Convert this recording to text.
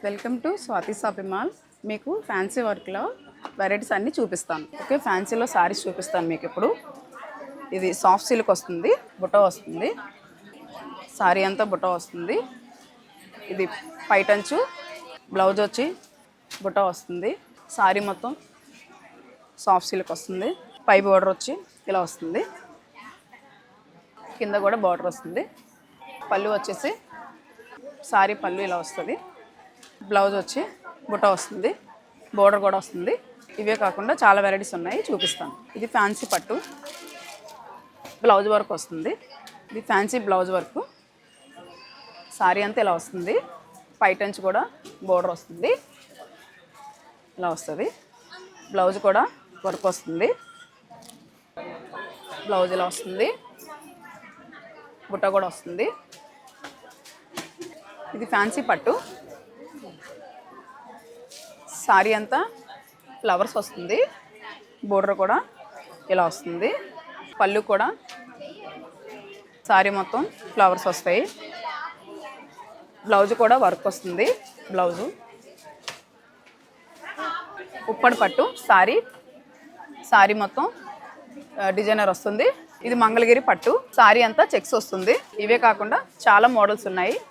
Welcome to Swathi shopping mall. మీకు fancy వర్క్లో varieties అన్నీ చూపిస్తాను. ఓకే, ఫ్యాన్సీలో సారీస్ చూపిస్తాను మీకు ఇప్పుడు. ఇది సాఫ్ట్ సిల్క్ వస్తుంది, బుట్ట వస్తుంది, సారీ అంతా బుట్ట వస్తుంది. ఇది పైటంచు, బ్లౌజ్ వచ్చి బుట్ట వస్తుంది. సారీ మొత్తం సాఫ్ట్ సిల్క్ వస్తుంది. పై బోర్డర్ వచ్చి ఇలా వస్తుంది, కింద కూడా బార్డర్ వస్తుంది. పళ్ళు వచ్చేసి సారీ పళ్ళు ఇలా వస్తుంది. బ్లౌజ్ వచ్చి బుట్ట వస్తుంది, బోర్డర్ కూడా వస్తుంది. ఇవే కాకుండా చాలా వెరైటీస్ ఉన్నాయి, చూపిస్తాను. ఇది ఫ్యాన్సీ పట్టు, బ్లౌజ్ వర్క్ వస్తుంది. ఇది ఫ్యాన్సీ బ్లౌజ్ వర్క్. సారీ అంతా ఇలా వస్తుంది. పైటంచు కూడా బోర్డర్ వస్తుంది, ఇలా వస్తుంది. బ్లౌజ్ కూడా వర్క్ వస్తుంది. బ్లౌజ్ ఇలా వస్తుంది, బుట్ట కూడా వస్తుంది. ఇది ఫ్యాన్సీ పట్టు. సారీ అంతా ఫ్లవర్స్ వస్తుంది, బోర్డర్ కూడా ఇలా వస్తుంది. పళ్ళు కూడా సారీ మొత్తం ఫ్లవర్స్ వస్తాయి. బ్లౌజ్ కూడా వర్క్ వస్తుంది. బ్లౌజు ఉప్పడి పట్టు సారీ, సారీ మొత్తం డిజైనర్ వస్తుంది. ఇది మంగళగిరి పట్టు, సారీ అంతా చెక్స్ వస్తుంది. ఇవే కాకుండా చాలా మోడల్స్ ఉన్నాయి,